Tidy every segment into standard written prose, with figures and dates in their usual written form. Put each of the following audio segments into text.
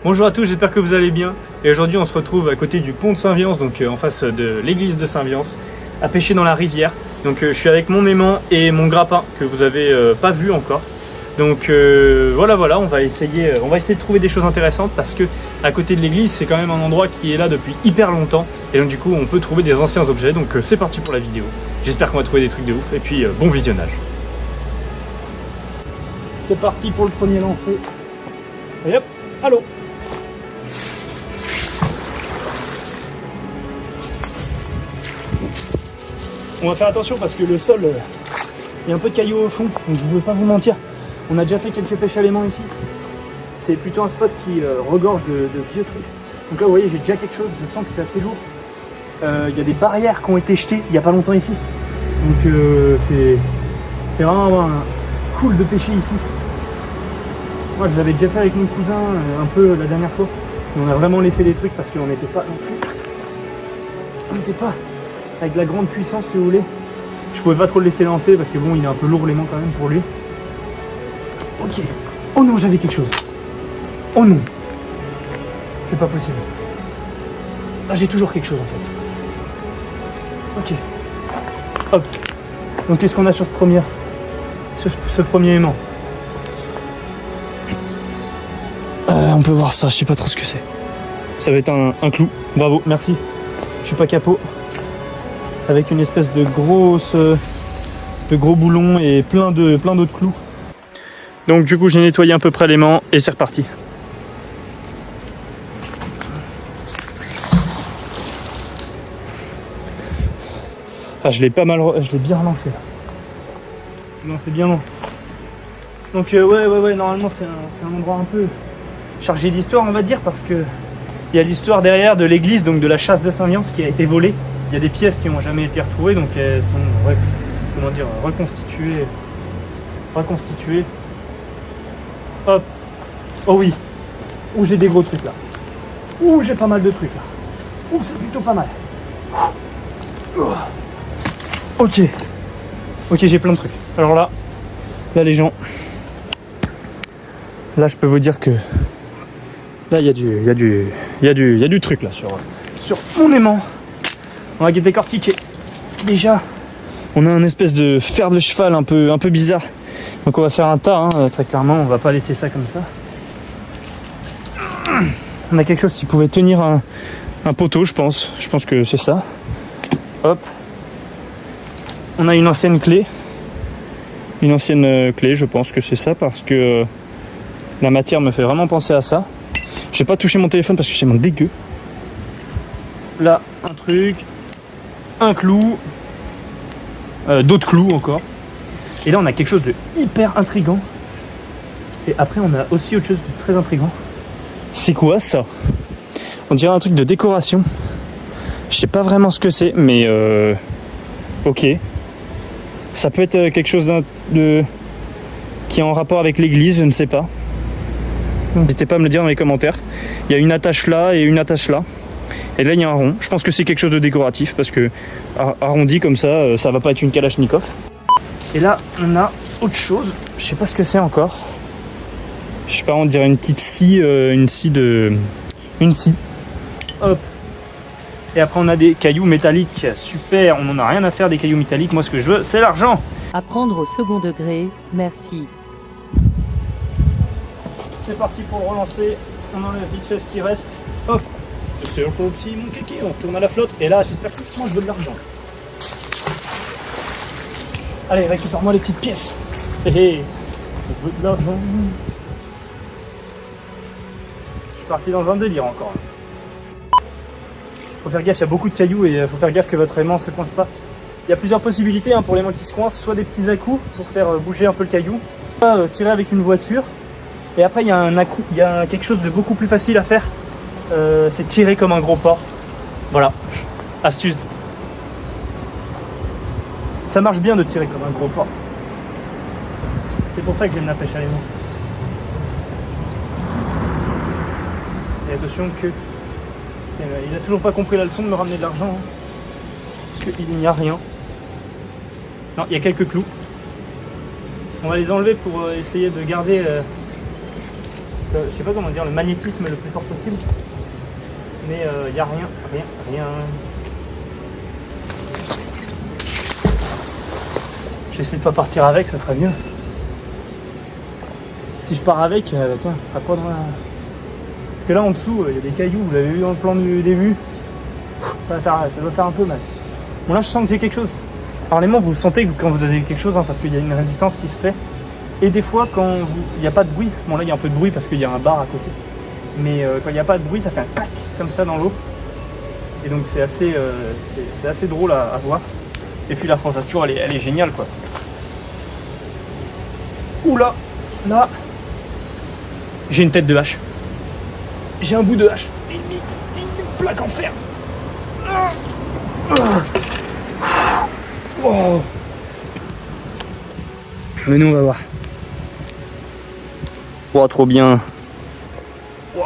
Bonjour à tous, j'espère que vous allez bien. Et aujourd'hui on se retrouve à côté du pont de Saint-Viance, donc en face de l'église de Saint-Viance, à pêcher dans la rivière. Donc je suis avec mon aimant et mon grappin que vous avez pas vu encore. Donc voilà, on va essayer de trouver des choses intéressantes parce que à côté de l'église c'est quand même un endroit qui est là depuis hyper longtemps. Et donc du coup on peut trouver des anciens objets, donc c'est parti pour la vidéo. J'espère qu'on va trouver des trucs de ouf et puis bon visionnage. C'est parti pour le premier lancer. Et hop, allô. On va faire attention parce que le sol, il y a un peu de cailloux au fond, donc je ne vais pas vous mentir. On a déjà fait quelques pêches à l'aimant ici. C'est plutôt un spot qui regorge de vieux trucs. Donc là, vous voyez, j'ai déjà quelque chose, je sens que c'est assez lourd. Il y a des barrières qui ont été jetées il n'y a pas longtemps ici. Donc c'est vraiment cool de pêcher ici. Moi, je l'avais déjà fait avec mon cousin un peu la dernière fois. Mais on a vraiment laissé des trucs parce qu'on n'était pas non plus... On n'était pas... avec la grande puissance si vous voulez. Je pouvais pas trop le laisser lancer parce que bon il est un peu lourd l'aimant quand même pour lui. Ok. Oh non, j'avais quelque chose. Oh non. C'est pas possible. Ah, j'ai toujours quelque chose en fait. Ok. Hop. Donc qu'est-ce qu'on a sur ce premier aimant? On peut voir ça, je sais pas trop ce que c'est. Ça va être un clou. Bravo, merci. Je suis pas capot. Avec une espèce de gros boulon et plein d'autres clous. Donc du coup j'ai nettoyé à peu près l'aimant et c'est reparti. Ah, je l'ai bien relancé là. Non, c'est bien long. Donc ouais, normalement c'est un endroit un peu chargé d'histoire on va dire parce que il y a l'histoire derrière de l'église, donc de la chasse de Saint-Viance qui a été volée. Il y a des pièces qui n'ont jamais été retrouvées, donc elles sont reconstituées. Hop. Oh oui. Ouh, j'ai des gros trucs là. Ouh, j'ai pas mal de trucs là. Ouh, c'est plutôt pas mal. Ok. Ok, j'ai plein de trucs. Alors là les gens. Là, je peux vous dire que là, il y a du truc là sur mon aimant. On va décortiquer. Déjà, on a un espèce de fer de cheval un peu bizarre. Donc on va faire un tas, hein, très clairement, on va pas laisser ça comme ça. On a quelque chose qui pouvait tenir un poteau, je pense. Je pense que c'est ça. Hop. On a une ancienne clé. Une ancienne clé, je pense que c'est ça parce que la matière me fait vraiment penser à ça. J'ai pas touché mon téléphone parce que c'est mon dégueu. Là, un truc. Un clou, d'autres clous encore. Et là on a quelque chose de hyper intriguant. Et après on a aussi autre chose de très intriguant. C'est quoi ça? On dirait un truc de décoration. Je sais pas vraiment ce que c'est, mais ok. Ça peut être quelque chose qui est en rapport avec l'église, je ne sais pas. N'hésitez pas à me le dire dans les commentaires. Il y a une attache là et une attache là. Et là il y a un rond, je pense que c'est quelque chose de décoratif parce que arrondi comme ça, ça va pas être une Kalachnikov. Et là on a autre chose, je sais pas ce que c'est encore. Je sais pas, on dirait une petite scie, une scie. Hop. Et après on a des cailloux métalliques, super, on en a rien à faire des cailloux métalliques, moi ce que je veux c'est l'argent. Apprendre au second degré, merci. C'est parti pour relancer, on enlève vite fait ce qui reste, hop. C'est un peu petit mon kéké, on retourne à la flotte et là j'espère que moi je veux de l'argent. Allez, récupère-moi les petites pièces. Hé hé, je veux de l'argent. Je suis parti dans un délire encore. Faut faire gaffe, il y a beaucoup de cailloux et faut faire gaffe que votre aimant se coince pas. Il y a plusieurs possibilités pour l'aimant qui se coince, soit des petits à-coups pour faire bouger un peu le caillou, soit tirer avec une voiture. Et après il y a un à-coup, il y a quelque chose de beaucoup plus facile à faire. C'est tirer comme un gros porc. Voilà, astuce. Ça marche bien de tirer comme un gros porc. C'est pour ça que j'aime la pêche à l'aimant. Et attention que il a toujours pas compris la leçon de me ramener de l'argent. Parce qu'il n'y a rien. Non, il y a quelques clous. On va les enlever pour essayer de garder je sais pas comment dire, le magnétisme le plus fort possible. Mais il n'y a rien. J'essaie de pas partir avec, ça serait mieux. Si je pars avec, tiens, ça sera pas dans la... Parce que là en dessous, il y a des cailloux, vous l'avez vu dans le plan du début. Ça doit faire un peu mal. Bon là je sens que j'ai quelque chose. Parlez-moi, vous sentez que quand vous avez quelque chose, hein, parce qu'il y a une résistance qui se fait. Et des fois quand il n'y a pas de bruit, bon là il y a un peu de bruit parce qu'il y a un bar à côté. Mais quand il n'y a pas de bruit, ça fait un tac comme ça dans l'eau. Et donc c'est assez drôle à voir. Et puis la sensation elle est géniale quoi. Oula, là, j'ai une tête de hache. J'ai un bout de hache. Et une plaque en fer. Oh. Mais nous on va voir. Oh, trop bien. Oh.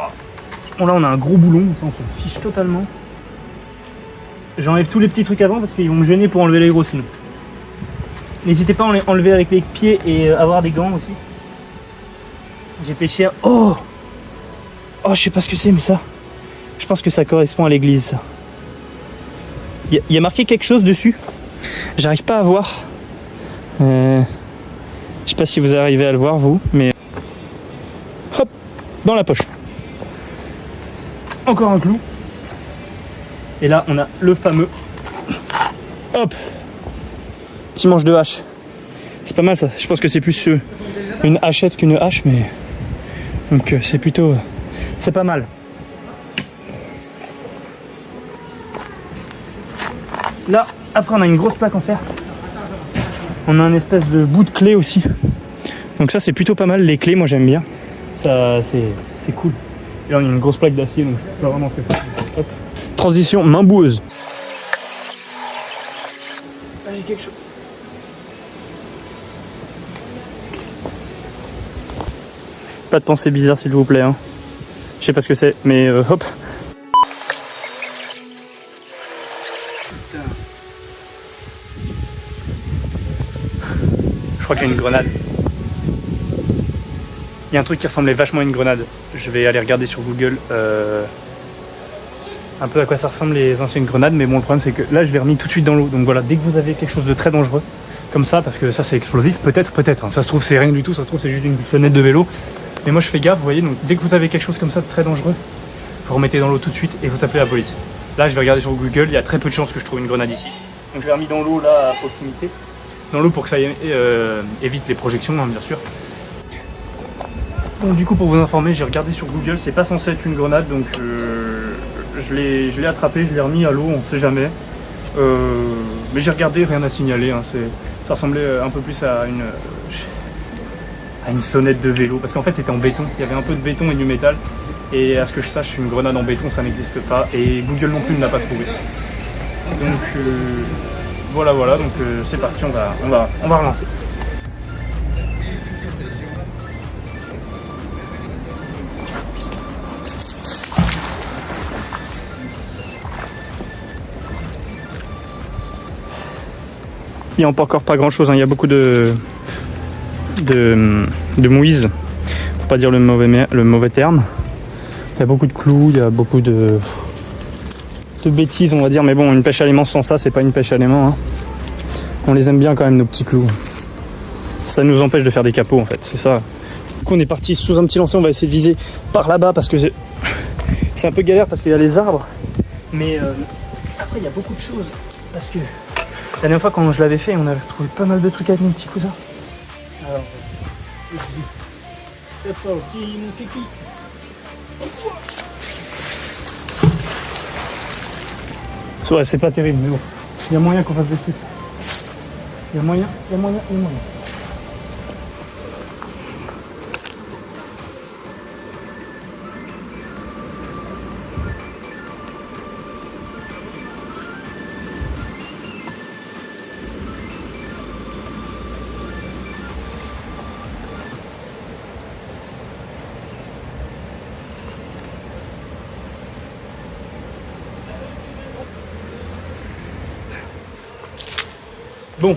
Bon là on a un gros boulon, ça on s'en fiche totalement. J'enlève tous les petits trucs avant parce qu'ils vont me gêner pour enlever les gros sinon. N'hésitez pas à les enlever avec les pieds et avoir des gants aussi. J'ai pêché à... Oh, je sais pas ce que c'est mais ça. Je pense que ça correspond à l'église ça. Il y a marqué quelque chose dessus. J'arrive pas à voir. Je sais pas si vous arrivez à le voir vous, mais... Hop, dans la poche. Encore un clou. Et là on a le fameux... Hop, petit manche de hache. C'est pas mal ça. Je pense que c'est plus une hachette qu'une hache, mais... Donc c'est plutôt... c'est pas mal. Là, après on a une grosse plaque en fer. On a un espèce de bout de clé aussi. Donc ça c'est plutôt pas mal. Les clés moi j'aime bien. Ça c'est cool. Et là on a une grosse plaque d'acier donc je sais pas vraiment ce que c'est. Hop. Transition main boueuse. Là j'ai quelque chose. Pas de pensée bizarre s'il vous plaît. Hein. Je sais pas ce que c'est, mais hop. Je crois que j'ai une grenade. Il y a un truc qui ressemblait vachement à une grenade. Je vais aller regarder sur Google un peu à quoi ça ressemble les anciennes grenades, mais bon le problème c'est que là je l'ai remis tout de suite dans l'eau. Donc voilà, dès que vous avez quelque chose de très dangereux, comme ça, parce que ça c'est explosif, peut-être, hein. Ça se trouve c'est rien du tout, ça se trouve c'est juste une sonnette de vélo. Mais moi je fais gaffe, vous voyez, donc dès que vous avez quelque chose comme ça de très dangereux, vous remettez dans l'eau tout de suite et vous appelez la police. Là je vais regarder sur Google, il y a très peu de chances que je trouve une grenade ici. Donc je l'ai remis dans l'eau là à proximité. Dans l'eau pour que ça évite les projections hein, bien sûr. Donc du coup pour vous informer, j'ai regardé sur Google, c'est pas censé être une grenade donc je l'ai attrapé, je l'ai remis à l'eau, on sait jamais. Mais j'ai regardé, rien à signaler, hein, ça ressemblait un peu plus à une sonnette de vélo parce qu'en fait c'était en béton, il y avait un peu de béton et du métal et à ce que je sache une grenade en béton ça n'existe pas et Google non plus ne l'a pas trouvé. Donc voilà donc c'est parti, on va relancer. Il n'y a encore pas grand chose, hein. Il y a beaucoup de mouise, pour pas dire le mauvais terme. Il y a beaucoup de clous, il y a beaucoup de bêtises on va dire, mais bon une pêche à l'aimant sans ça c'est pas une pêche à l'aimant hein. On les aime bien quand même nos petits clous. Ça nous empêche de faire des capots en fait, c'est ça. Du coup on est parti sous un petit lancer, on va essayer de viser par là-bas parce que c'est un peu galère parce qu'il y a les arbres. Mais après il y a beaucoup de choses parce que la dernière fois quand je l'avais fait on avait trouvé pas mal de trucs avec mon petit cousin. Alors c'est parti mon kiki. Ouais, c'est pas terrible mais bon, il y a moyen qu'on fasse des trucs. Il y a moyen. Bon,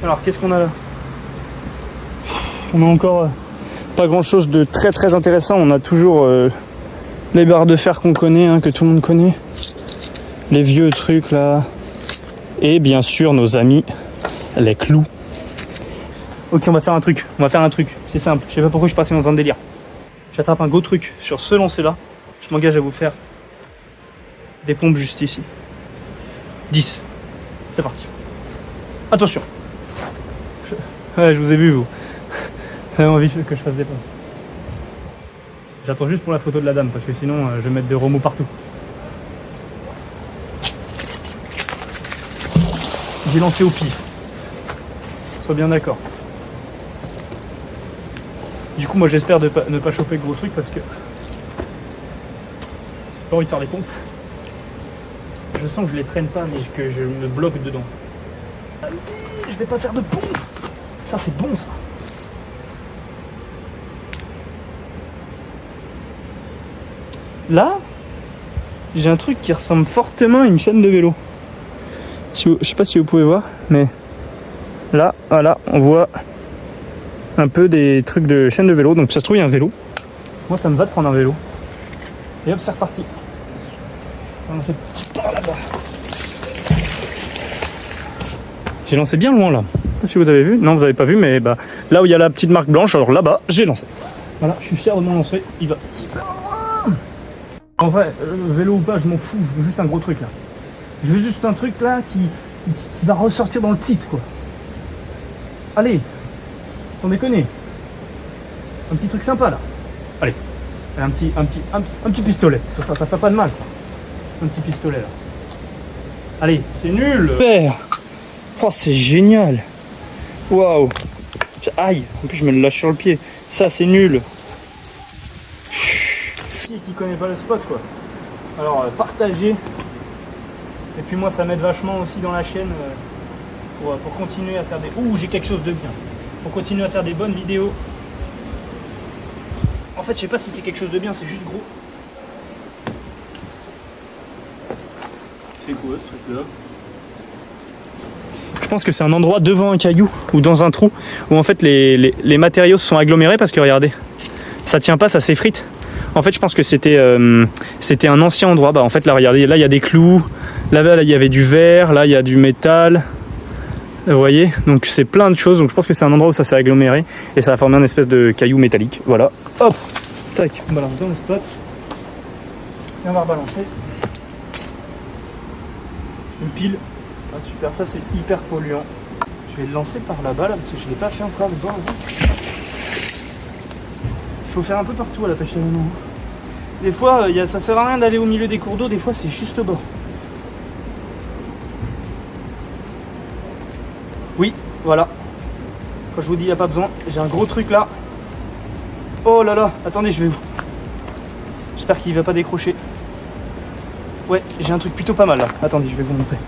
alors qu'est-ce qu'on a là? On a encore pas grand chose de très intéressant. On a toujours les barres de fer qu'on connaît, hein, que tout le monde connaît. Les vieux trucs là. Et bien sûr nos amis, les clous. Ok, on va faire un truc. C'est simple. Je sais pas pourquoi je suis passé dans un délire. J'attrape un gros truc sur ce lancer là. Je m'engage à vous faire des pompes juste ici. 10. C'est parti. Attention. Ouais, je vous ai vu, vous. J'avais envie que je fasse des pompes. J'attends juste pour la photo de la dame, parce que sinon, je vais mettre des remous partout. J'ai lancé au pif. Sois bien d'accord. Du coup, moi, j'espère ne pas choper le gros truc, parce que j'ai pas envie de faire des pompes. Je sens que je les traîne pas, mais que je me bloque dedans. Allez, je vais pas faire de pompe. Ça, c'est bon, ça. Là, j'ai un truc qui ressemble fortement à une chaîne de vélo. Je sais pas si vous pouvez voir, mais là, voilà, on voit un peu des trucs de chaîne de vélo. Donc ça se trouve, il y a un vélo. Moi, ça me va de prendre un vélo. Et hop, c'est reparti. C'est par là-bas. J'ai lancé bien loin là. Je sais pas si vous avez vu. Non, vous avez pas vu, mais bah, là où il y a la petite marque blanche, alors là-bas, j'ai lancé. Voilà, je suis fier de mon lancer. Il va. En vrai, vélo ou pas, je m'en fous. Je veux juste un gros truc là. Je veux juste un truc là qui va ressortir dans le titre, quoi. Allez, sans déconner. Un petit truc sympa là. Allez, un petit pistolet. Ça fait pas de mal, ça. Un petit pistolet là. Allez, c'est nul. Super. Oh, c'est génial. Waouh. Aïe. En plus, je me le lâche sur le pied. Ça, c'est nul. Qui connaît pas le spot, quoi. Alors, partagez. Et puis moi, ça m'aide vachement aussi dans la chaîne pour continuer à faire des... Ouh, j'ai quelque chose de bien. Pour continuer à faire des bonnes vidéos. En fait, je sais pas si c'est quelque chose de bien, c'est juste gros. C'est quoi ce truc-là? Je pense que c'est un endroit devant un caillou ou dans un trou où en fait les matériaux se sont agglomérés parce que regardez, ça tient pas, ça s'effrite. En fait, je pense que c'était un ancien endroit. Bah en fait là, regardez, là il y a des clous, là il y avait du verre, là il y a du métal. Vous voyez, donc c'est plein de choses. Donc je pense que c'est un endroit où ça s'est aggloméré et ça a formé un espèce de caillou métallique. Voilà, hop, tac, on balance dans le spot et on va rebalancer une pile. Ah, super, ça c'est hyper polluant. Je vais le lancer par là-bas là parce que je l'ai pas fait encore dedans. Il faut faire un peu partout à la pêche à l'aimant. Des fois, ça sert à rien d'aller au milieu des cours d'eau, des fois c'est juste au bord. Oui, voilà. Quand je vous dis il n'y a pas besoin, j'ai un gros truc là. Oh là là, attendez, je vais vous. J'espère qu'il ne va pas décrocher. Ouais, j'ai un truc plutôt pas mal là. Attendez, je vais vous montrer.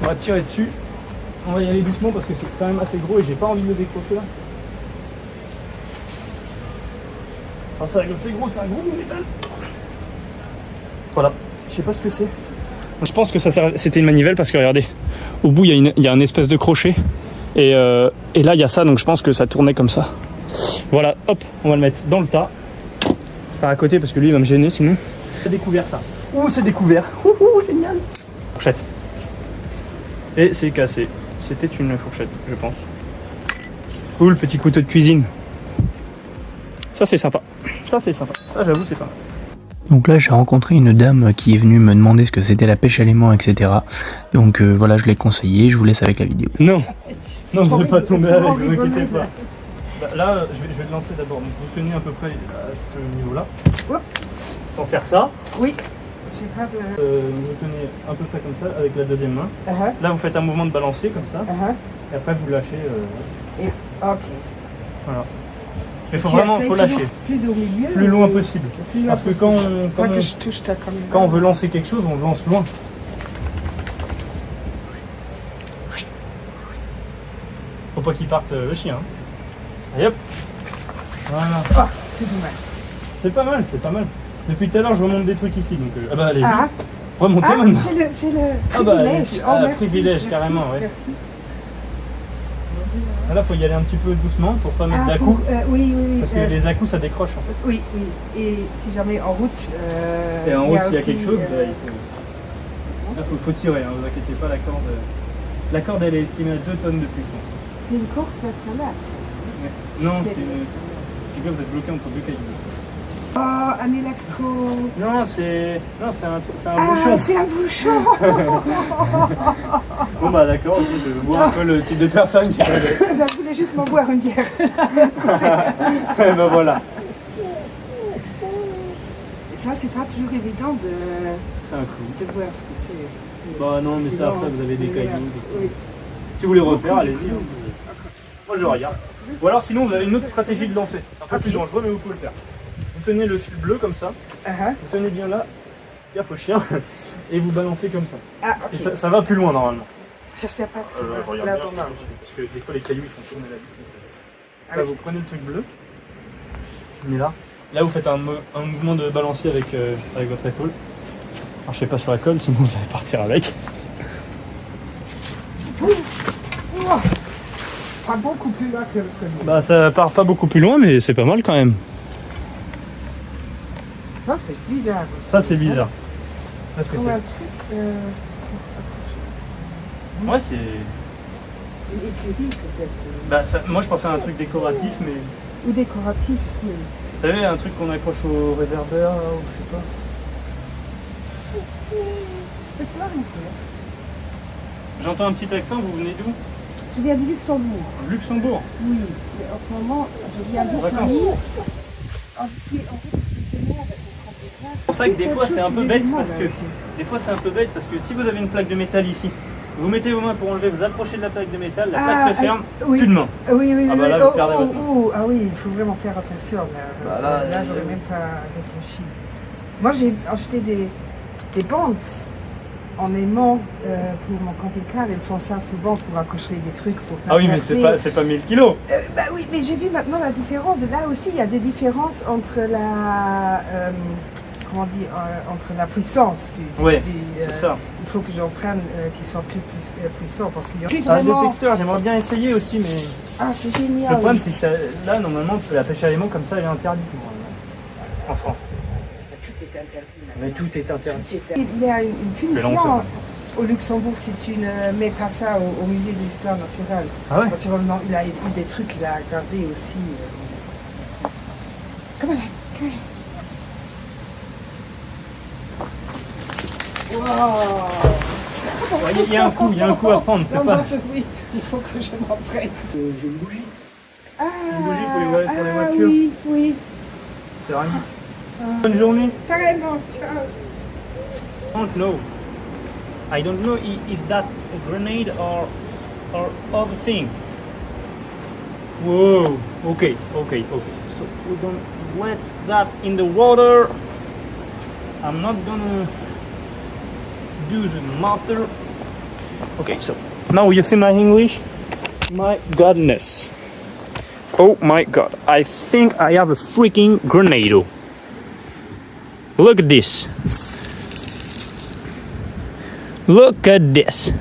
On va tirer dessus. On va y aller doucement parce que c'est quand même assez gros et j'ai pas envie de le décrocher là. Ah, c'est gros, c'est un gros métal. Voilà, je sais pas ce que c'est. Je pense que c'était une manivelle parce que regardez, au bout il y a un espèce de crochet et là il y a ça, donc je pense que ça tournait comme ça. Voilà, hop, on va le mettre dans le tas. Enfin à côté parce que lui il va me gêner sinon. C'est découvert ça. Ouh, c'est découvert. Ouh, génial. Fourchette. Et c'est cassé. C'était une fourchette, je pense. Ouh, le petit couteau de cuisine. Ça c'est sympa. Ça c'est sympa. Ça j'avoue c'est pas mal. Donc là j'ai rencontré une dame qui est venue me demander ce que c'était la pêche à l'aimant, etc. Donc voilà, je l'ai conseillé, je vous laisse avec la vidéo. Non, non, vous ne vais pas tomber avec, ne vous inquiétez pas. Bah, là, je vais le lancer d'abord. Donc vous tenez à peu près à ce niveau-là. Sans faire ça. Oui. J'ai pas de... vous tenez à peu près comme ça avec la deuxième main. Là, vous faites un mouvement de balancer comme ça. Et après, vous lâchez. Et... Ok. Voilà. Mais il faut vraiment lâcher. Plus au milieu. Plus loin possible. Parce que quand on veut lancer quelque chose, on lance loin. Faut pas qu'il parte le chien. Allez hop. Voilà. Ah, plus ou moins. C'est pas mal, c'est pas mal. Depuis tout à l'heure, je remonte des trucs ici. Donc, ah bah allez-y. Remontez maintenant. J'ai le Ah bah, privilège. privilège carrément, ouais. Merci. Là, faut y aller un petit peu doucement pour pas mettre d'à-coups. Oui, oui, oui. Parce que les à-coups, ça décroche en fait. Oui, oui. Et si jamais en route. Et en route, s'il y a aussi, quelque chose, bah, il faut tirer, hein, vous inquiétez pas, la corde elle est estimée à 2 tonnes de puissance. C'est une corde cascalade. Non, c'est une. Du coup, vous êtes bloqué entre deux cailloux. Oh, un électro. Non, c'est un bouchon. Ah, c'est un bouchon. Bon bah d'accord, ok, je vois un peu le type de personne qui fait. Je voulais juste m'en boire une bière. Ben voilà. Et ça, c'est pas toujours évident C'est un clou. de voir ce que c'est. Bah non, mais C'est ça long, après vous avez des c'est cailloux. long. Oui. Si vous voulez refaire, allez-y. Hein. Moi je regarde. Ou alors sinon vous avez une autre stratégie de lancer. C'est un peu plus dangereux mais vous pouvez le faire. Vous tenez le fil bleu comme ça, Uh-huh. vous tenez bien là, gaffe au chien, et vous balancez comme ça. Ah, ok. Et ça va plus loin normalement. J'espère pas que Je c'est regarde là bien, dans ma- parce que des fois les cailloux ils font tourner la bite. Ah Là oui. vous prenez le truc bleu, mais là vous faites un mouvement de balancier avec votre épaule. Alors je sais pas sur la colle, sinon vous allez partir avec. Oh, pas beaucoup plus là que le premier. Bah ça part pas beaucoup plus loin mais c'est pas mal quand même. Ça, c'est bizarre aussi. Ça c'est bizarre. Parce que Comme c'est. un truc. Ouais c'est. Une écurie peut-être. Bah moi je pensais à un truc décoratif mais. Ou décoratif. Oui. Vous savez un truc qu'on accroche au réverbère là, ou je sais pas. C'est cela, mon frère. J'entends un petit accent, vous venez d'où? Je viens du Luxembourg. Luxembourg. Oui. Mais en ce moment, je viens En vacances. d'Italie. Je suis en route avec mon camping-car. C'est pour ça que des fois c'est un peu bête parce que si vous avez une plaque de métal ici, vous mettez vos mains pour enlever, vous approchez de la plaque de métal, la plaque se ferme, oui. plus de main. Oui, oui, Ah oui. bah là, oui. vous perdez votre main. Ah oui, il faut vraiment faire attention. Là, Bah là, j'aurais même pas réfléchi. Moi, j'ai acheté des bandes en aimant pour mon camping-car. Ils font ça souvent pour accrocher des trucs. Pour Ah oui, mais c'est pas 1000 kilos. Bah oui, mais j'ai vu maintenant la différence. Là aussi, il y a des différences entre la... comment dire, entre la puissance du... Ouais, du, c'est ça. Il faut que j'en prenne qui soit plus puissant parce qu'il y a plus Un vraiment... détecteur, j'aimerais bien essayer aussi, mais Ah, c'est le génial. problème c'est que là, normalement, la pêche à l'aimant comme ça, elle est interdite en France. Tout est interdit maintenant. Mais tout est interdit. Il y a une punition l'enfer. au Luxembourg si tu ne mets pas ça au musée de l'histoire naturelle. Ah ouais? Naturellement, il a eu des trucs qu'il a gardés aussi. Come on, come on. Wow. Il y a un coup à prendre, c'est Non, pas... non, oui, il faut que je m'entraîne. J'ai une bougie, Ah, Une bougie pour les ah, voitures. Oui, oui, c'est rien. Bonne journée. carrément. Ciao. I don't know if that's a grenade or other thing. Whoa. Okay. So we don't wet that in the water. I'm not gonna do the motor. Okay, so now you see my English? My goodness. Oh my god. I think I have a freaking grenade. Look at this. Look at this.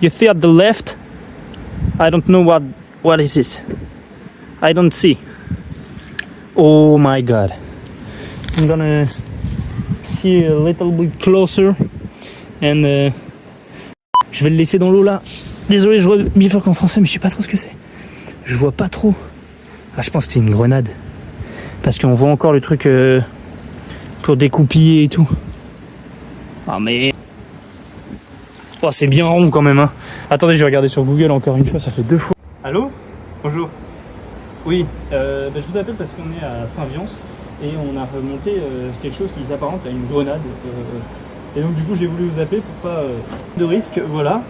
You see at the left? I don't know what is this. I don't see. Oh my god. I'm gonna see a little bit closer and je vais le laisser dans l'eau là. Désolé, je vois bifurque en français mais je sais pas trop ce que c'est. Je vois pas trop. Ah, je pense que c'est une grenade. Parce qu'on voit encore le truc pour découpiller et tout. Ah mais... Oh, c'est bien rond quand même, hein. Attendez, je vais regarder sur Google encore une fois, ça fait 2 fois. Allô? Bonjour. Oui, je vous appelle parce qu'on est à Saint-Viance et on a remonté quelque chose qui s'apparente à une grenade. Et donc du coup j'ai voulu vous appeler pour pas de risque, voilà.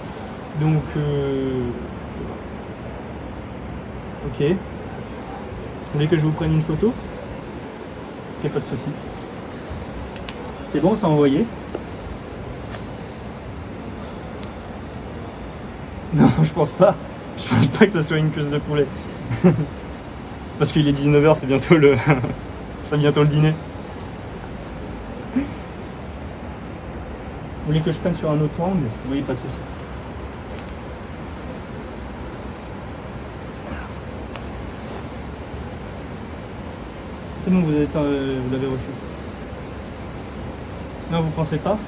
Donc ok. Vous voulez que je vous prenne une photo? Ok, pas de souci. C'est bon, c'est envoyé. Non, je pense pas. Je pense pas que ce soit une cuisse de poulet. C'est parce qu'il est 19h, c'est bientôt le dîner. Vous voulez que je prenne sur un autre angle? Oui, pas de souci. c'est bon, vous l'avez reçu. Non, vous pensez pas?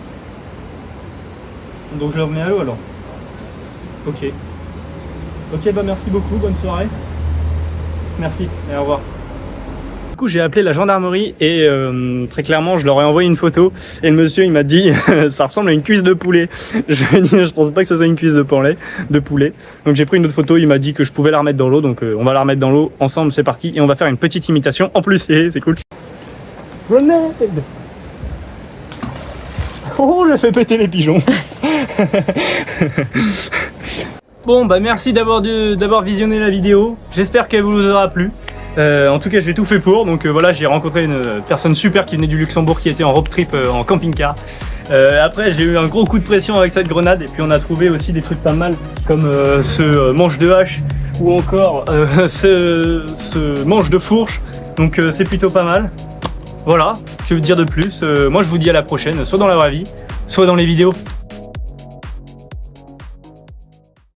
Donc je le remets à l'eau alors. Ok. Ok, bah merci beaucoup, bonne soirée. Merci et au revoir. Du coup j'ai appelé la gendarmerie et très clairement je leur ai envoyé une photo et le monsieur il m'a dit ça ressemble à une cuisse de poulet. Je lui ai dit je pense pas que ce soit une cuisse de poulet. Donc j'ai pris une autre photo, il m'a dit que je pouvais la remettre dans l'eau, donc on va la remettre dans l'eau ensemble, c'est parti et on va faire une petite imitation en plus et c'est cool. Grenade. Oh, j'ai fait péter les pigeons. Bon bah merci d'avoir visionné la vidéo, j'espère qu'elle vous aura plu. En tout cas j'ai tout fait pour, donc voilà, j'ai rencontré une personne super qui venait du Luxembourg qui était en road trip en camping-car. Après j'ai eu un gros coup de pression avec cette grenade et puis on a trouvé aussi des trucs pas mal comme ce manche de hache ou encore ce manche de fourche, donc c'est plutôt pas mal. Voilà, que veux dire de plus, moi je vous dis à la prochaine, soit dans la vraie vie, soit dans les vidéos.